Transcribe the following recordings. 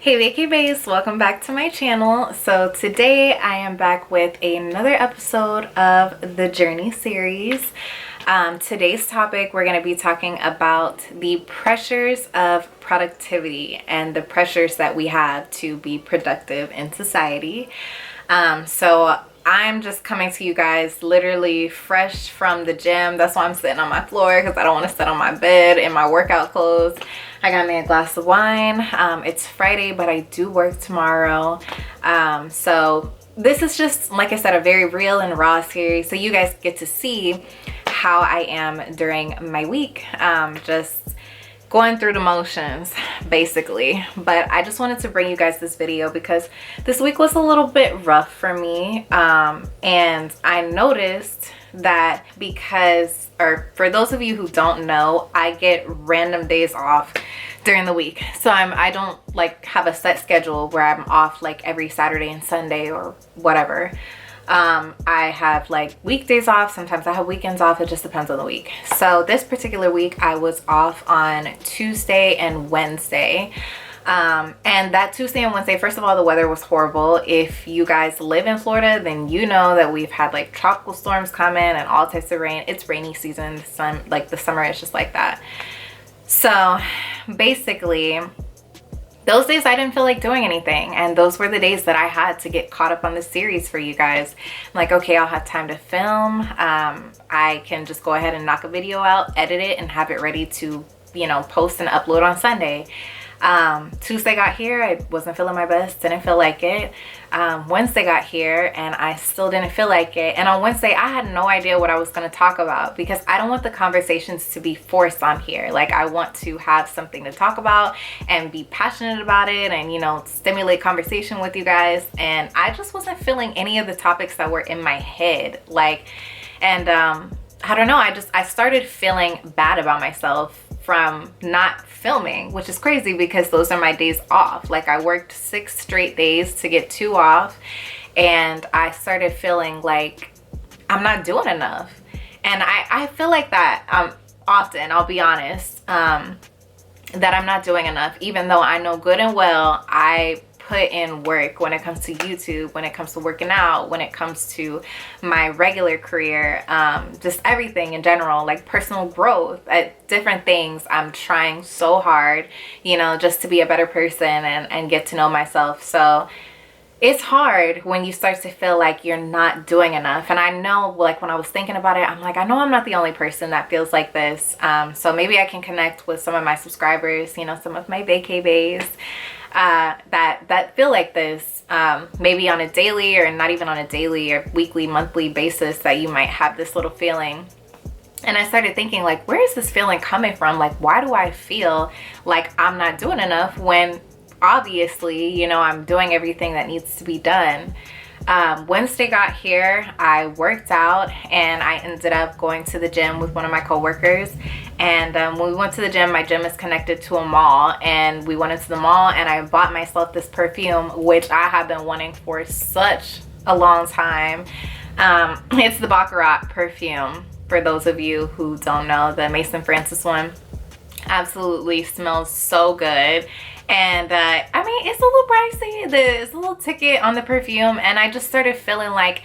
Hey vacay baes, welcome back to my channel. So today I am back with another episode of the Journey series. Today's topic, we're going to be talking about the pressures of productivity and the pressures that we have to be productive in society. So I'm just coming to you guys literally fresh from the gym. That's why I'm sitting on my floor, because I don't want to sit on my bed in my workout clothes. I got me a glass of wine. It's Friday, but I do work tomorrow. So this is just, like I said, a very real and raw series. So you guys get to see how I am during my week. Just going through the motions, basically. But I just wanted to bring you guys this video because this week was a little bit rough for me. And I noticed that or for those of you who don't know, I get random days off during the week. So I don't like have a set schedule where I'm off like every Saturday and Sunday or whatever. I have like weekdays off. Sometimes I have weekends off. It just depends on the week. So this particular week I was off on Tuesday and Wednesday. And that Tuesday and Wednesday, first of all, the weather was horrible. If you guys live in Florida, then you know that we've had like tropical storms come in and all types of rain. It's rainy season. The summer is just like that. So basically, those days I didn't feel like doing anything, and those were the days that I had to get caught up on the series for you guys. I'm like, okay, I'll have time to film. I can just go ahead and knock a video out, edit it, and have it ready to, post and upload on Sunday. Tuesday got here, I wasn't feeling my best, didn't feel like it. Wednesday got here and I still didn't feel like it. And on Wednesday, I had no idea what I was going to talk about because I don't want the conversations to be forced on here. Like, I want to have something to talk about and be passionate about it and, stimulate conversation with you guys. And I just wasn't feeling any of the topics that were in my head. I don't know, I started feeling bad about myself from not filming, which is crazy because those are my days off. Like, I worked 6 straight days to get 2 off, and I started feeling like I'm not doing enough. And I feel like that often, I'll be honest, that I'm not doing enough, even though I know good and well I put in work when it comes to YouTube, when it comes to working out, when it comes to my regular career, just everything in general, like personal growth at different things. I'm trying so hard, just to be a better person and get to know myself. So it's hard when you start to feel like you're not doing enough. And I know, like, when I was thinking about it, I'm like, I know I'm not the only person that feels like this. So maybe I can connect with some of my subscribers, some of my vacay baes, that feel like this, maybe on a daily or not even on a daily or weekly, monthly basis, that you might have this little feeling. And I started thinking, like, where is this feeling coming from? Like, why do I feel like I'm not doing enough when obviously, I'm doing everything that needs to be done? Wednesday got here, I worked out, and I ended up going to the gym with one of my coworkers. And when we went to the gym, my gym is connected to a mall, and we went into the mall and I bought myself this perfume, which I have been wanting for such a long time. It's the Baccarat perfume, for those of you who don't know, the Mason Francis one. Absolutely smells so good. And it's a little pricey. There's a little ticket on the perfume, and I just started feeling like,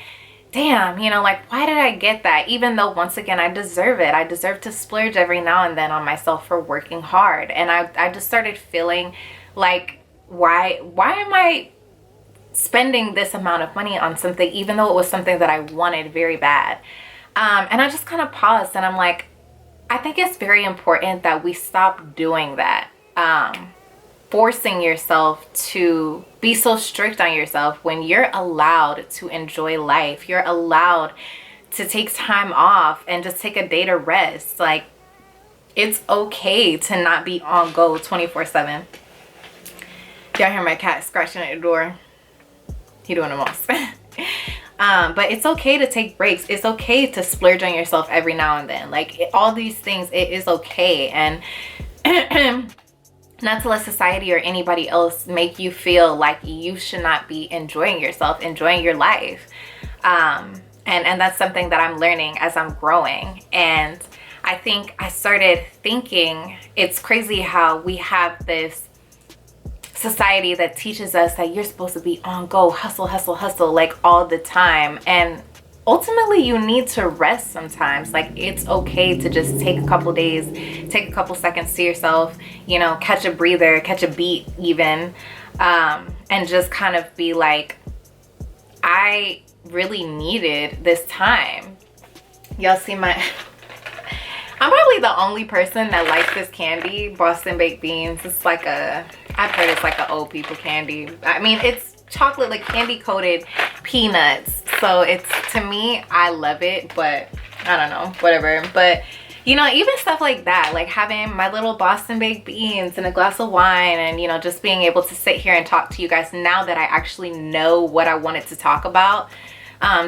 damn, like, why did I get that? Even though, once again, I deserve it. I deserve to splurge every now and then on myself for working hard. And I just started feeling like, why am I spending this amount of money on something, even though it was something that I wanted very bad? And I just kind of paused, and I'm like, I think it's very important that we stop doing that. Forcing yourself to be so strict on yourself when you're allowed to enjoy life. You're allowed to take time off and just take a day to rest. Like, it's okay to not be on go 24/7. Y'all hear my cat scratching at the door? He doing the most. But it's okay to take breaks. It's okay to splurge on yourself every now and then. Like, all these things, it is okay. And not to let society or anybody else make you feel like you should not be enjoying yourself, enjoying your life. And that's something that I'm learning as I'm growing. And I think I started thinking, it's crazy how we have this society that teaches us that you're supposed to be on go, hustle, hustle, hustle, like all the time. And ultimately you need to rest sometimes. Like it's okay to just take a couple days, take a couple seconds to yourself, you know, catch a breather, catch a beat even, and just kind of be like, I really needed this time. Y'all see my I'm probably the only person that likes this candy, Boston baked beans. It's like I've heard it's like an old people candy. I mean, it's chocolate, like candy coated peanuts. So it's, to me, I love it, but I don't know, whatever. But you know, even stuff like that, like having my little Boston baked beans and a glass of wine, and you know, just being able to sit here and talk to you guys now that I actually know what I wanted to talk about.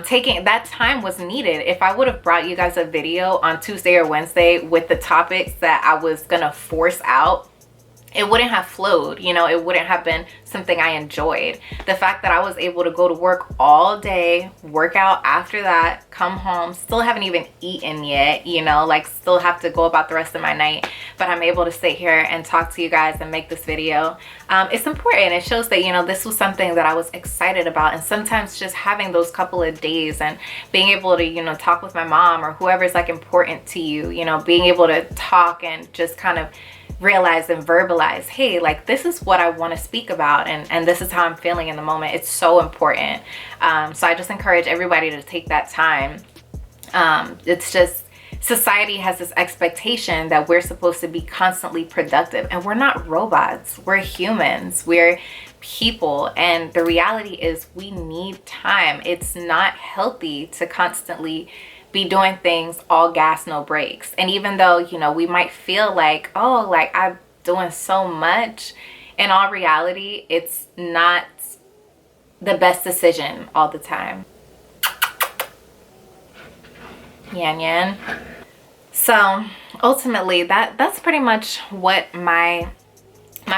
Taking that time was needed. If I would have brought you guys a video on Tuesday or Wednesday with the topics that I was gonna force out, it wouldn't have flowed, you know, it wouldn't have been something I enjoyed. The fact that I was able to go to work all day, work out after that, come home, still haven't even eaten yet, you know, like still have to go about the rest of my night, but I'm able to sit here and talk to you guys and make this video. It's important. It shows that, you know, this was something that I was excited about. And sometimes just having those couple of days and being able to, you know, talk with my mom or whoever's like important to you, you know, being able to talk and just kind of realize and verbalize, hey, like this is what I want to speak about, and this is how I'm feeling in the moment. It's so important. So I just encourage everybody to take that time. It's just, society has this expectation that we're supposed to be constantly productive, and we're not robots. We're humans. We're people, and the reality is we need time. It's not healthy to constantly be doing things all gas, no brakes. And even though, you know, we might feel like, oh, like I'm doing so much, in all reality, it's not the best decision all the time. Yan yan. So ultimately, that's pretty much what my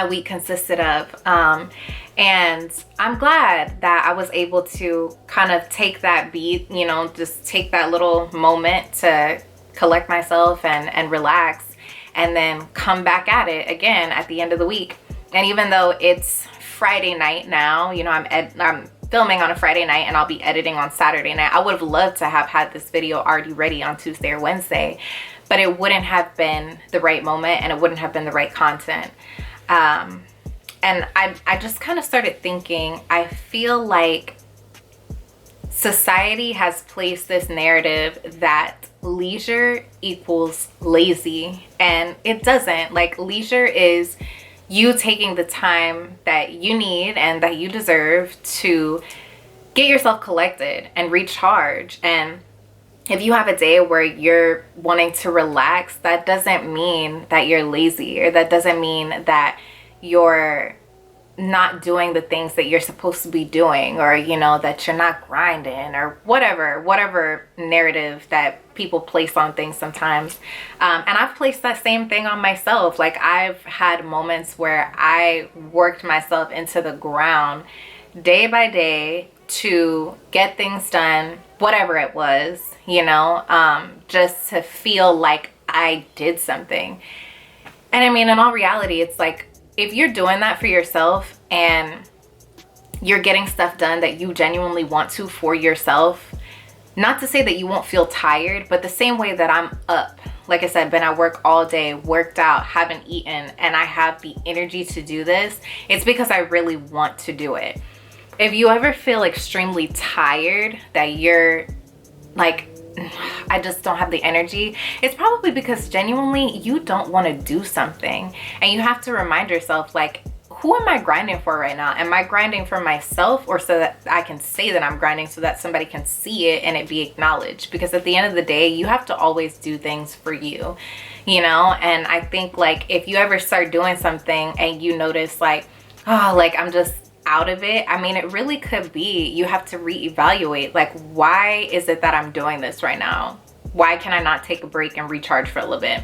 week consisted of. And I'm glad that I was able to kind of take that beat, you know, just take that little moment to collect myself and relax, and then come back at it again at the end of the week. And even though it's Friday night now, you know, I'm filming on a Friday night and I'll be editing on Saturday night. I would have loved to have had this video already ready on Tuesday or Wednesday, but it wouldn't have been the right moment and it wouldn't have been the right content. And I just kind of started thinking, I feel like society has placed this narrative that leisure equals lazy, and it doesn't. Like, leisure is you taking the time that you need and that you deserve to get yourself collected and recharge. And if you have a day where you're wanting to relax, that doesn't mean that you're lazy, or that doesn't mean that you're not doing the things that you're supposed to be doing, or, you know, that you're not grinding, or whatever narrative that people place on things sometimes. And I've placed that same thing on myself. Like, I've had moments where I worked myself into the ground day by day to get things done, whatever it was, you know, just to feel like I did something. And I mean, in all reality, it's like, if you're doing that for yourself and you're getting stuff done that you genuinely want to for yourself, not to say that you won't feel tired, but the same way that I'm up, like I said, been at work all day, worked out, haven't eaten, and I have the energy to do this, it's because I really want to do it. If you ever feel extremely tired, that you're like, I just don't have the energy, it's probably because genuinely you don't want to do something. And you have to remind yourself, like, who am I grinding for right now? Am I grinding for myself, or so that I can say that I'm grinding so that somebody can see it and it be acknowledged? Because at the end of the day, you have to always do things for you, you know? And I think, like, if you ever start doing something and you notice, like, oh, like, I'm just out of it, I mean, it really could be you have to reevaluate, like, why is it that I'm doing this right now? Why can I not take a break and recharge for a little bit?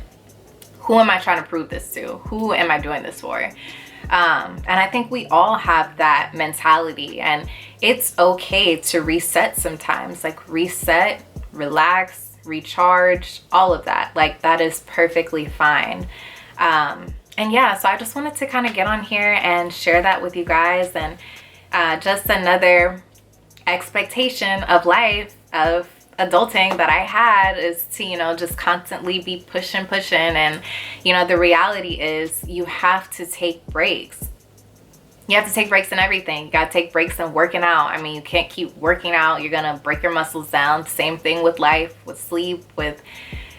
Who am I trying to prove this to? Who am I doing this for? And I think we all have that mentality, and it's okay to reset sometimes. Like, reset, relax, recharge, all of that. Like, that is perfectly fine. yeah, so I just wanted to kind of get on here and share that with you guys. And just another expectation of life, of adulting that I had, is to, you know, just constantly be pushing. And, you know, the reality is you have to take breaks. You have to take breaks in everything. You gotta take breaks in working out. I mean, you can't keep working out. You're gonna break your muscles down. Same thing with life, with sleep, with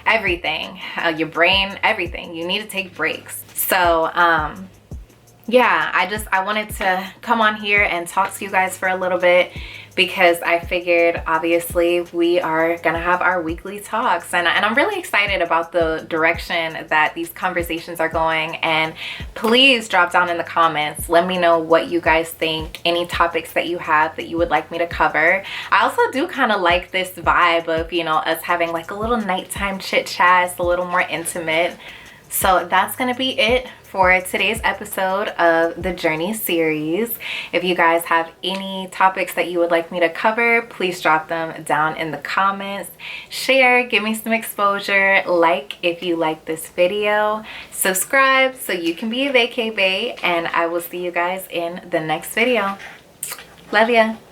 everything, your brain, everything. You need to take breaks. So yeah, I wanted to come on here and talk to you guys for a little bit, because I figured obviously we are gonna have our weekly talks, and I'm really excited about the direction that these conversations are going. And please drop down in the comments, let me know what you guys think, any topics that you have that you would like me to cover. I also do kind of like this vibe of, you know, us having like a little nighttime chit chat. It's a little more intimate. So that's gonna be it for today's episode of the Journey series. If you guys have any topics that you would like me to cover, please drop them down in the comments. Share, give me some exposure, like if you like this video, subscribe so you can be a vacay bae, and I will see you guys in the next video. Love ya.